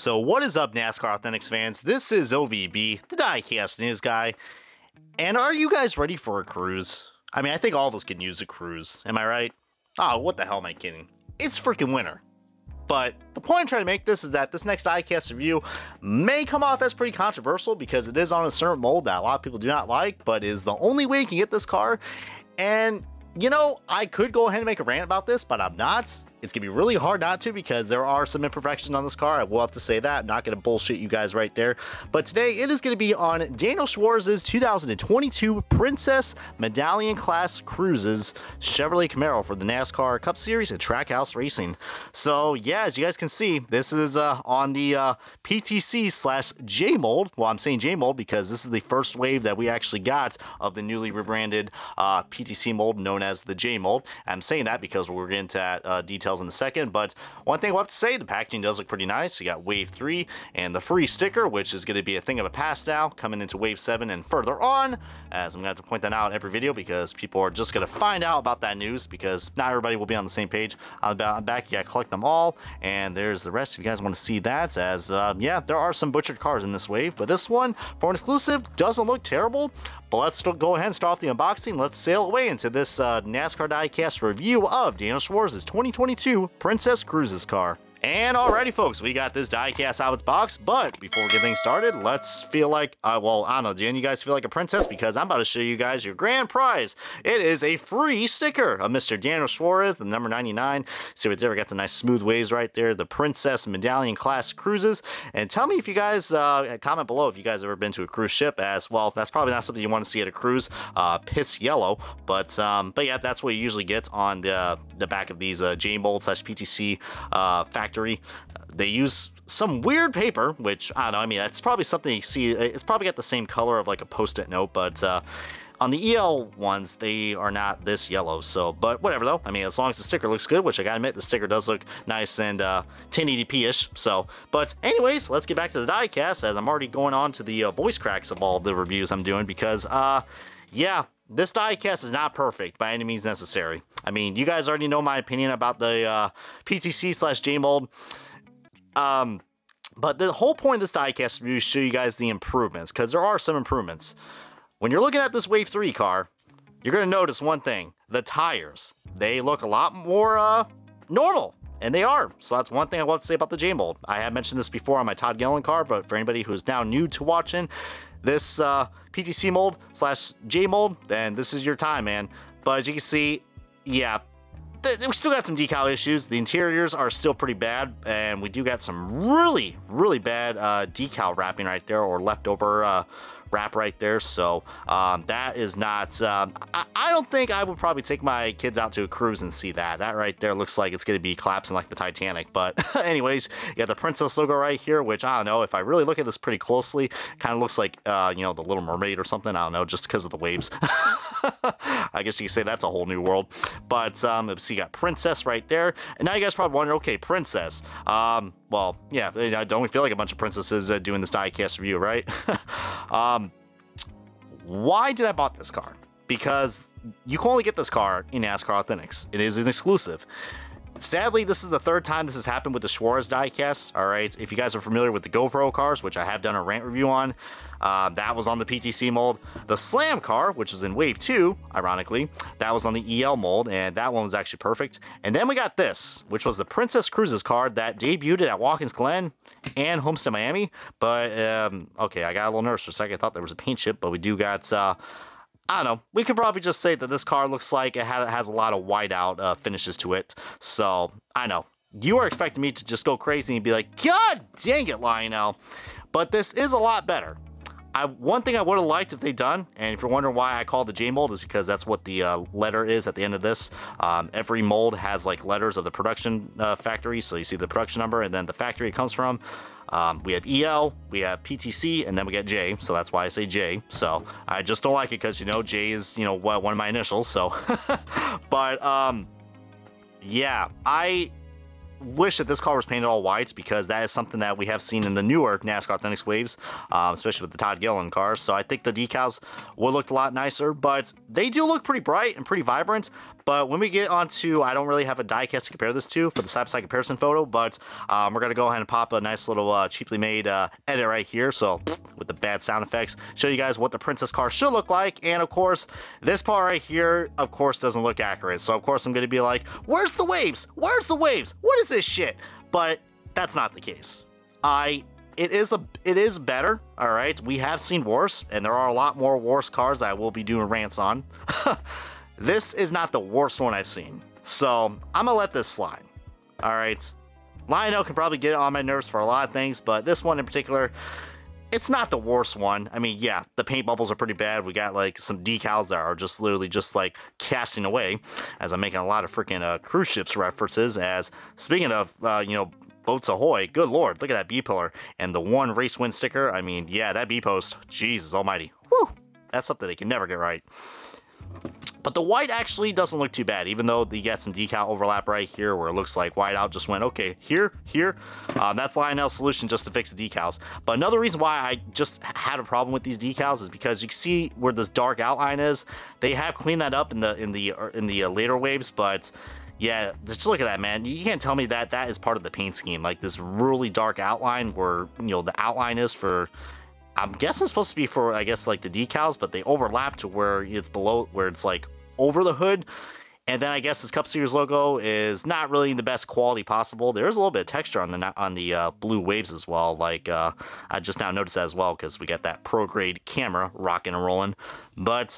So what is up, NASCAR Authentics fans? This is OVB, the diecast news guy. And are you guys ready for a cruise? I mean, I think all of us can use a cruise. Am I right? Oh, what the hell am I kidding? It's freaking winter. But the point I'm trying to make this is that this next diecast review may come off as pretty controversial because it is on a certain mold that a lot of people do not like, but is the only way you can get this car. And, you know, I could go ahead and make a rant about this, but I'm not. It's going to be really hard not to because there are some imperfections on this car. I will have to say that. I'm not going to bullshit you guys right there. But today it is going to be on Daniel Suarez's 2022 Princess Medallion Class Cruises Chevrolet Camaro for the NASCAR Cup Series and Trackhouse Racing. So yeah, as you guys can see, this is on the PTC/J mold. Well, I'm saying J mold because this is the first wave that we actually got of the newly rebranded PTC mold known as the J mold. I'm saying that because we're getting to that details in a second, but one thing we'll have to say, the packaging does look pretty nice. You got Wave 3 and the free sticker, which is going to be a thing of a past now, coming into Wave 7 and further on, as I'm going to have to point that out in every video because people are just going to find out about that news because not everybody will be on the same page. On the back, you got to collect them all, and there's the rest if you guys want to see that, as yeah, there are some butchered cars in this wave, but this one, for an exclusive, doesn't look terrible. But let's go ahead and start off the unboxing. Let's sail away into this NASCAR diecast review of Daniel Suarez's 2022 Princess Cruises car. And alrighty folks, we got this diecast out of its box, but before we get things started, let's feel like, well, I don't know, do any of you guys feel like a princess? Because I'm about to show you guys your grand prize. It is a free sticker of Mr. Daniel Suarez, the number 99. See right there, we got the nice smooth waves right there, the Princess Medallion Class Cruises. And tell me if you guys, comment below if you guys have ever been to a cruise ship, as well, that's probably not something you want to see at a cruise, piss yellow, but yeah, that's what you usually get on the back of these J-Mold/PTC factory. They use some weird paper, which I don't know. I mean, that's probably something you see. It's probably got the same color of like a Post-it note, but on the EL ones, they are not this yellow. So, but whatever though. I mean, as long as the sticker looks good, which I gotta admit, the sticker does look nice and 1080p-ish. So, but anyways, let's get back to the diecast as I'm already going on to the voice cracks of all the reviews I'm doing because, yeah. This diecast is not perfect by any means necessary. I mean, you guys already know my opinion about the PTC/J mold. But the whole point of this diecast review is to show you guys the improvements, because there are some improvements. When you're looking at this Wave 3 car, you're going to notice one thing. The tires. They look a lot more normal. And they are. So that's one thing I want to say about the J mold. I have mentioned this before on my Todd Gillen car, but for anybody who's now new to watching, this PTC mold/J mold, then this is your time, man. But as you can see, yeah, we still got some decal issues. The interiors are still pretty bad, and we do got some really, really bad decal wrapping right there, or leftover wrap right there. So that is not, I don't think I would probably take my kids out to a cruise and see that. That right there looks like it's going to be collapsing like the Titanic. But anyways, you got the Princess logo right here, which I don't know, if I really look at this pretty closely, kind of looks like, you know, the Little Mermaid or something. I don't know, just because of the waves. I guess you could say that's a whole new world. But so you got Princess right there. And now you guys probably wonder, okay, Princess. Well, yeah, don't we feel like a bunch of princesses doing this diecast review, right? Why did I bought this car? Because you can only get this car in NASCAR Authentics. It is an exclusive. Sadly, this is the third time this has happened with the Suarez diecast. All right, if you guys are familiar with the GoPro cars, which I have done a rant review on, that was on the PTC mold. The Slam car, which was in Wave 2, ironically, that was on the EL mold, and that one was actually perfect. And then we got this, which was the Princess Cruises car that debuted at Watkins Glen and Homestead, Miami. But, okay, I got a little nervous for a second. I thought there was a paint chip, but we do got, I don't know. We could probably just say that this car looks like it has a lot of whiteout finishes to it. So, I know. You are expecting me to just go crazy and be like, God dang it, Lionel. But this is a lot better. One thing I would have liked if they done, and if you're wondering why I call it the J mold, is because that's what the letter is at the end of this. Every mold has like letters of the production factory, so you see the production number and then the factory it comes from. We have EL, we have PTC, and then we get J, so that's why I say J. So I just don't like it because, you know, J is, you know, one of my initials, so. But, yeah, wish that this car was painted all white because that is something that we have seen in the newer NASCAR Authentics waves, especially with the Todd Gilliland cars. So I think the decals would look a lot nicer, but they do look pretty bright and pretty vibrant. But when we get onto, I don't really have a diecast to compare this to for the side-by-side comparison photo, but we're going to go ahead and pop a nice little cheaply made edit right here. So with the bad sound effects, show you guys what the Princess car should look like. And of course, this part right here, of course, doesn't look accurate. So of course, I'm going to be like, where's the waves? Where's the waves? What is this shit? But that's not the case. It is better, all right? We have seen worse, and there are a lot more worse cars that I will be doing rants on. This is not the worst one I've seen. So I'm gonna let this slide, all right? Lionel can probably get on my nerves for a lot of things, but this one in particular, it's not the worst one. I mean, yeah, the paint bubbles are pretty bad. We got like some decals that are just literally just like casting away, as I'm making a lot of freaking cruise ships references. As speaking of, you know, boats ahoy, good lord, look at that B pillar and the one race win sticker. I mean, yeah, that B post, Jesus almighty, whew, that's something they can never get right. But the white actually doesn't look too bad, even though you got some decal overlap right here where it looks like whiteout just went, okay, here. That's Lionel's solution just to fix the decals. But another reason why I just had a problem with these decals is because you can see where this dark outline is. They have cleaned that up in the later waves, but yeah, just look at that, man. You can't tell me that that is part of the paint scheme. Like this really dark outline where, you know, the outline is for, I'm guessing it's supposed to be for, I guess, like the decals, but they overlap to where it's below, where it's like over the hood. And then I guess this Cup Series logo is not really the best quality possible. There is a little bit of texture on the blue waves as well. Like I just now noticed that as well because we got that pro grade camera rocking and rolling. But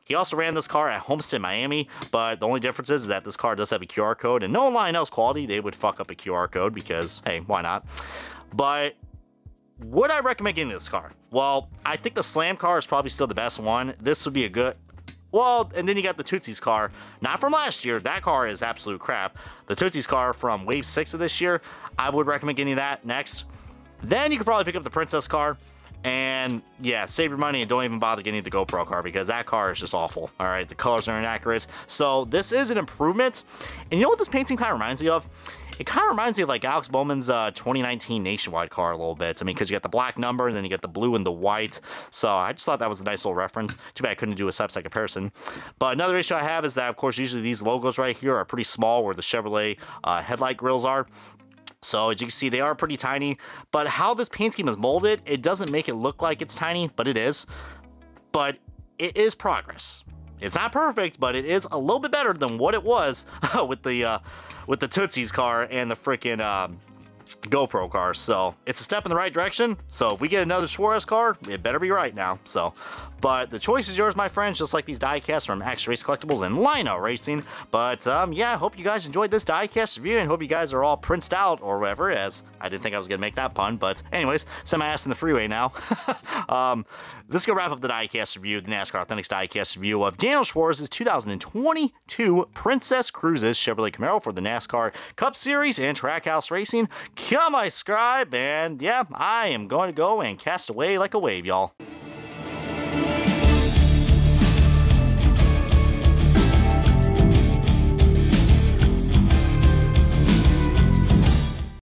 he also ran this car at Homestead, Miami. But the only difference is that this car does have a QR code, and no Lionel's quality, they would fuck up a QR code because, hey, why not? But would I recommend getting this car? Well, I think the Slam car is probably still the best one. This would be a good... Well, and then you got the Tootsie's car. Not from last year. That car is absolute crap. The Tootsie's car from Wave 6 of this year, I would recommend getting that next. Then you could probably pick up the Princess car. And yeah, save your money and don't even bother getting the GoPro car because that car is just awful. All right, the colors are inaccurate. So this is an improvement. And you know what this paint scheme kind of reminds me of? It kind of reminds me of like Alex Bowman's 2019 Nationwide car a little bit. I mean, because you got the black number and then you get the blue and the white. So I just thought that was a nice little reference. Too bad I couldn't do a side-by-side comparison. But another issue I have is that, of course, usually these logos right here are pretty small where the Chevrolet headlight grills are. So as you can see, they are pretty tiny. But how this paint scheme is molded, it doesn't make it look like it's tiny, but it is. But it is progress. It's not perfect, but it is a little bit better than what it was with the Tootsie's car and the freaking GoPro car. So it's a step in the right direction. So if we get another Suarez car, it better be right now. So, but the choice is yours, my friends, just like these diecasts from Action Race Collectibles and Lionel Racing. But yeah, I hope you guys enjoyed this diecast review and hope you guys are all princed out or whatever, as I didn't think I was going to make that pun. But anyways, send my ass in the freeway now. Let's go wrap up the diecast review, the NASCAR Authentics diecast review of Daniel Suarez's 2022 Princess Cruises Chevrolet Camaro for the NASCAR Cup Series and Trackhouse Racing. Come, my scribe, and yeah, I am going to go and cast away like a wave, y'all.